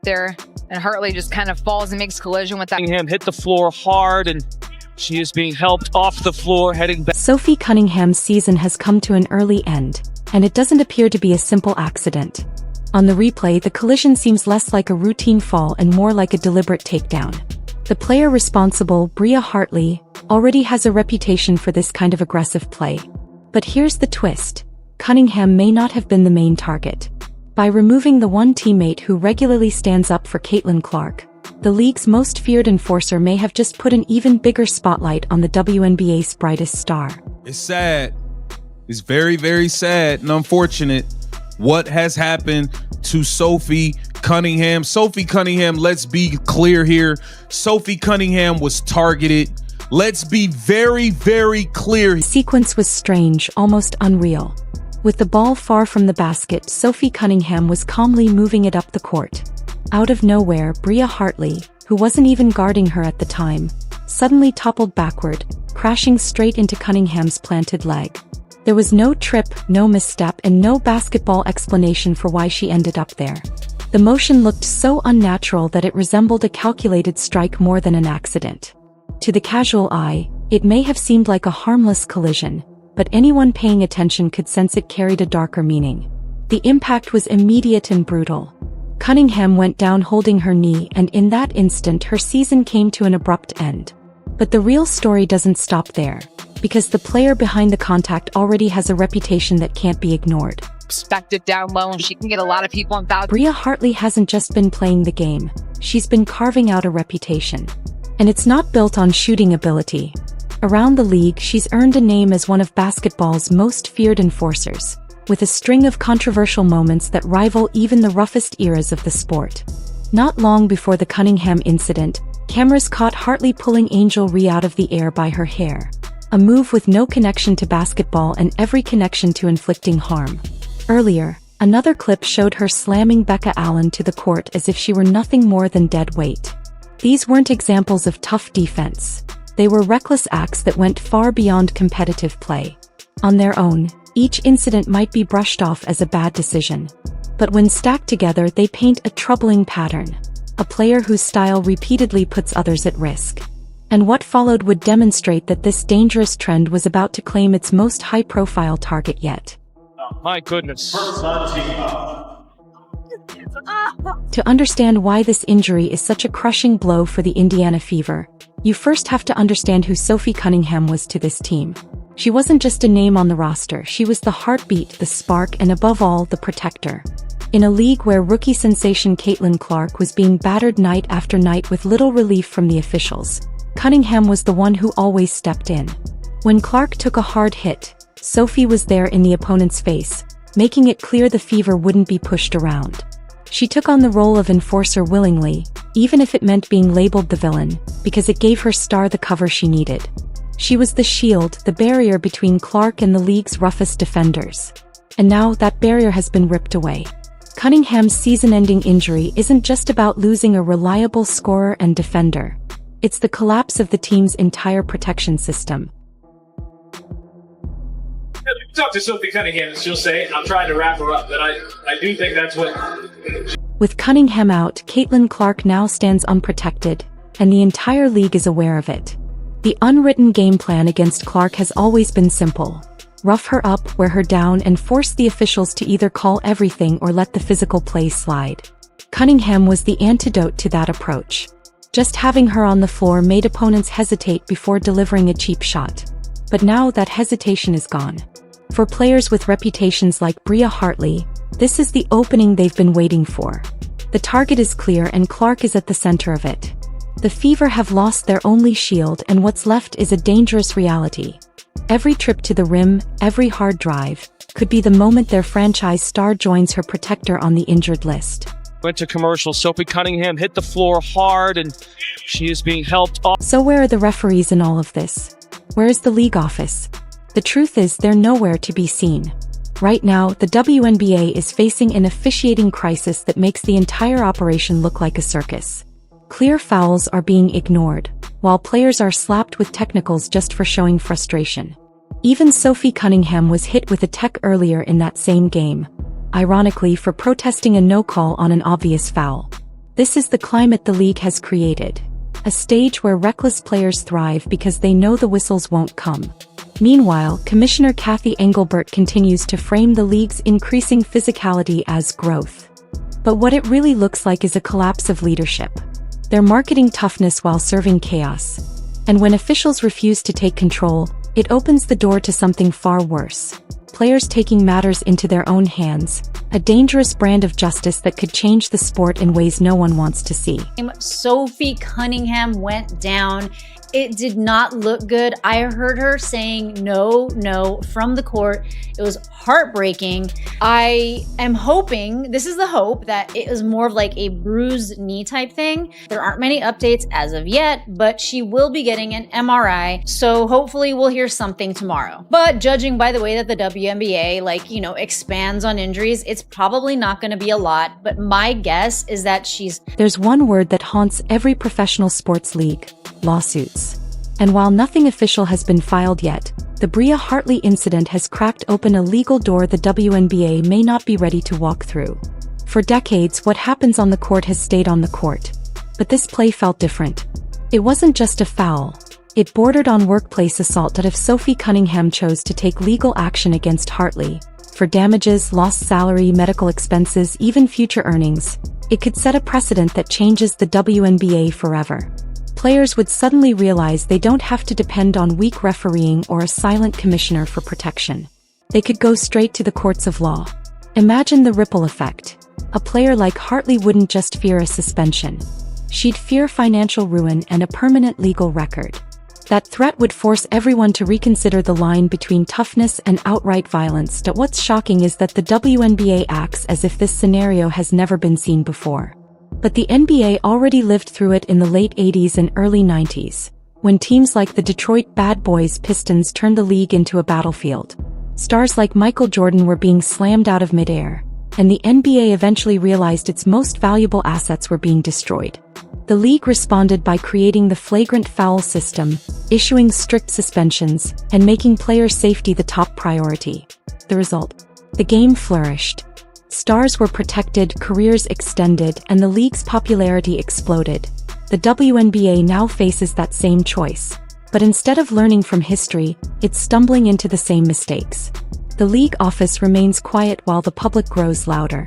there, and Hartley just kind of falls and makes collision with that. Cunningham hit the floor hard, and she is being helped off the floor, heading back. Sophie Cunningham's season has come to an early end, and it doesn't appear to be a simple accident. On the replay, the collision seems less like a routine fall and more like a deliberate takedown. The player responsible, Bria Hartley, already has a reputation for this kind of aggressive play. But here's the twist. Cunningham may not have been the main target. By removing the one teammate who regularly stands up for Caitlin Clark, the league's most feared enforcer may have just put an even bigger spotlight on the WNBA's brightest star. It's sad. It's very, very sad and unfortunate what has happened to Sophie Cunningham. Sophie Cunningham, let's be clear here. Sophie Cunningham was targeted. Let's be very, very clear. The sequence was strange, almost unreal. With the ball far from the basket, Sophie Cunningham was calmly moving it up the court. Out of nowhere, Bria Hartley, who wasn't even guarding her at the time, suddenly toppled backward, crashing straight into Cunningham's planted leg. There was no trip, no misstep, and no basketball explanation for why she ended up there. The motion looked so unnatural that it resembled a calculated strike more than an accident. To the casual eye, it may have seemed like a harmless collision, but anyone paying attention could sense it carried a darker meaning. The impact was immediate and brutal. Cunningham went down holding her knee, and in that instant her season came to an abrupt end. But the real story doesn't stop there, because the player behind the contact already has a reputation that can't be ignored. Expected down low, and she can get a lot of people in foul. Bria Hartley hasn't just been playing the game, she's been carving out a reputation. And it's not built on shooting ability. Around the league, she's earned a name as one of basketball's most feared enforcers, with a string of controversial moments that rival even the roughest eras of the sport. Not long before the Cunningham incident, cameras caught Hartley pulling Angel Ree out of the air by her hair, a move with no connection to basketball and every connection to inflicting harm. Earlier, another clip showed her slamming Becca Allen to the court as if she were nothing more than dead weight. These weren't examples of tough defense. They were reckless acts that went far beyond competitive play. On their own, each incident might be brushed off as a bad decision. But when stacked together, they paint a troubling pattern. A player whose style repeatedly puts others at risk. And what followed would demonstrate that this dangerous trend was about to claim its most high-profile target yet. My goodness. To understand why this injury is such a crushing blow for the Indiana Fever, you first have to understand who Sophie Cunningham was to this team. She wasn't just a name on the roster, she was the heartbeat, the spark, and above all, the protector. In a league where rookie sensation Caitlin Clark was being battered night after night with little relief from the officials, Cunningham was the one who always stepped in. When Clark took a hard hit, Sophie was there in the opponent's face, making it clear the Fever wouldn't be pushed around. She took on the role of enforcer willingly, even if it meant being labeled the villain, because it gave her star the cover she needed. She was the shield, the barrier between Clark and the league's roughest defenders. And now that barrier has been ripped away. Cunningham's season-ending injury isn't just about losing a reliable scorer and defender. It's the collapse of the team's entire protection system. Talk to Sophie Cunningham, and she'll say, I'm trying to wrap her up, but I do think that's what... With Cunningham out, Caitlin Clark now stands unprotected, and the entire league is aware of it. The unwritten game plan against Clark has always been simple. Rough her up, wear her down, and force the officials to either call everything or let the physical play slide. Cunningham was the antidote to that approach. Just having her on the floor made opponents hesitate before delivering a cheap shot. But now that hesitation is gone. For players with reputations like Bria Hartley, this is the opening they've been waiting for. The target is clear and Clark is at the center of it. The Fever have lost their only shield, and what's left is a dangerous reality. Every trip to the rim, every hard drive, could be the moment their franchise star joins her protector on the injured list. Went to commercial. Sophie Cunningham hit the floor hard, and she is being helped off. So where are the referees in all of this? Where is the league office? The truth is, they're nowhere to be seen. Right now, the WNBA is facing an officiating crisis that makes the entire operation look like a circus. Clear fouls are being ignored, while players are slapped with technicals just for showing frustration. Even Sophie Cunningham was hit with a tech earlier in that same game, ironically for protesting a no call on an obvious foul. This is the climate the league has created. A stage where reckless players thrive because they know the whistles won't come. Meanwhile, Commissioner Kathy Engelbert continues to frame the league's increasing physicality as growth. But what it really looks like is a collapse of leadership. They're marketing toughness while serving chaos. And when officials refuse to take control, it opens the door to something far worse. Players taking matters into their own hands, a dangerous brand of justice that could change the sport in ways no one wants to see. Sophie Cunningham went down. It did not look good. I heard her saying no from the court. It was heartbreaking. I am hoping, this is the hope, that it is more of like a bruised knee type thing. There aren't many updates as of yet, but she will be getting an MRI. So hopefully we'll hear something tomorrow. But judging by the way that the WNBA, expands on injuries, it's probably not going to be a lot. But my guess is that There's one word that haunts every professional sports league: lawsuits. And while nothing official has been filed yet, the Bria Hartley incident has cracked open a legal door the WNBA may not be ready to walk through. For decades, what happens on the court has stayed on the court. But this play felt different. It wasn't just a foul. It bordered on workplace assault that if Sophie Cunningham chose to take legal action against Hartley, for damages, lost salary, medical expenses, even future earnings, it could set a precedent that changes the WNBA forever. Players would suddenly realize they don't have to depend on weak refereeing or a silent commissioner for protection. They could go straight to the courts of law. Imagine the ripple effect. A player like Hartley wouldn't just fear a suspension. She'd fear financial ruin and a permanent legal record. That threat would force everyone to reconsider the line between toughness and outright violence. But what's shocking is that the WNBA acts as if this scenario has never been seen before. But the NBA already lived through it in the late 80s and early 90s, when teams like the Detroit Bad Boys Pistons turned the league into a battlefield. Stars like Michael Jordan were being slammed out of midair, and the NBA eventually realized its most valuable assets were being destroyed. The league responded by creating the flagrant foul system, issuing strict suspensions, and making player safety the top priority. The result? The game flourished. Stars were protected, careers extended, and the league's popularity exploded. The WNBA now faces that same choice. But instead of learning from history, it's stumbling into the same mistakes. The league office remains quiet while the public grows louder.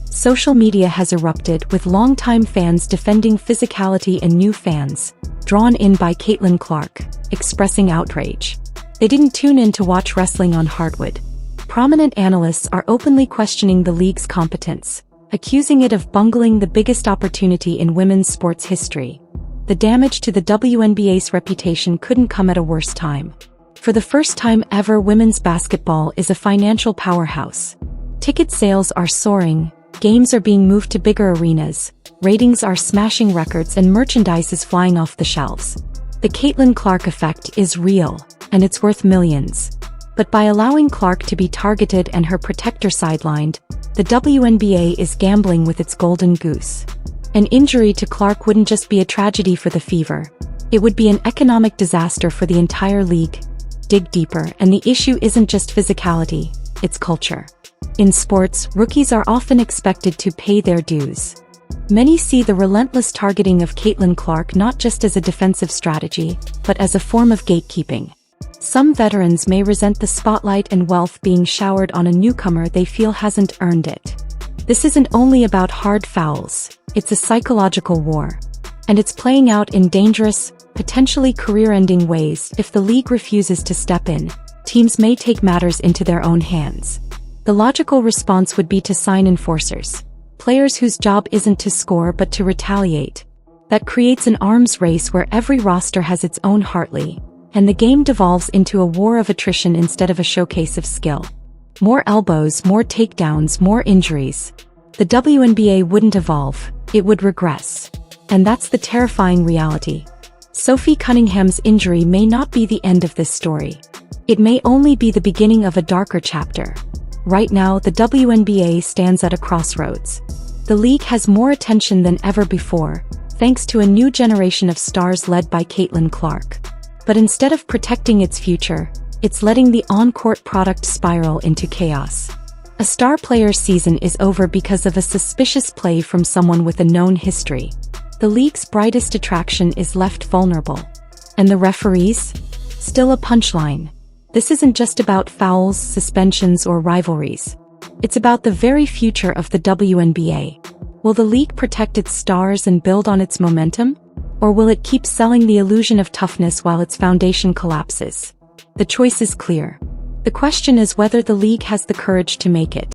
Social media has erupted, with longtime fans defending physicality and new fans, drawn in by Caitlin Clark, expressing outrage. They didn't tune in to watch wrestling on hardwood. Prominent analysts are openly questioning the league's competence, accusing it of bungling the biggest opportunity in women's sports history. The damage to the WNBA's reputation couldn't come at a worse time. For the first time ever, women's basketball is a financial powerhouse. Ticket sales are soaring, games are being moved to bigger arenas, ratings are smashing records, and merchandise is flying off the shelves. The Caitlin Clark effect is real, and it's worth millions. But by allowing Clark to be targeted and her protector sidelined, the WNBA is gambling with its golden goose. An injury to Clark wouldn't just be a tragedy for the Fever. It would be an economic disaster for the entire league. Dig deeper, and the issue isn't just physicality, it's culture. In sports, rookies are often expected to pay their dues. Many see the relentless targeting of Caitlin Clark not just as a defensive strategy, but as a form of gatekeeping. Some veterans may resent the spotlight and wealth being showered on a newcomer they feel hasn't earned it. This isn't only about hard fouls, it's a psychological war. And it's playing out in dangerous, potentially career-ending ways. If the league refuses to step in, teams may take matters into their own hands. The logical response would be to sign enforcers, players whose job isn't to score but to retaliate. That creates an arms race where every roster has its own Hartley, and the game devolves into a war of attrition instead of a showcase of skill. More elbows, more takedowns, more injuries. The WNBA wouldn't evolve, it would regress. And that's the terrifying reality. Sophie Cunningham's injury may not be the end of this story. It may only be the beginning of a darker chapter. Right now, the WNBA stands at a crossroads. The league has more attention than ever before, thanks to a new generation of stars led by Caitlin Clark. But instead of protecting its future, it's letting the on-court product spiral into chaos. A star player's season is over because of a suspicious play from someone with a known history. The league's brightest attraction is left vulnerable. And the referees? Still a punchline. This isn't just about fouls, suspensions, or rivalries. It's about the very future of the WNBA. Will the league protect its stars and build on its momentum? Or will it keep selling the illusion of toughness while its foundation collapses? The choice is clear. The question is whether the league has the courage to make it.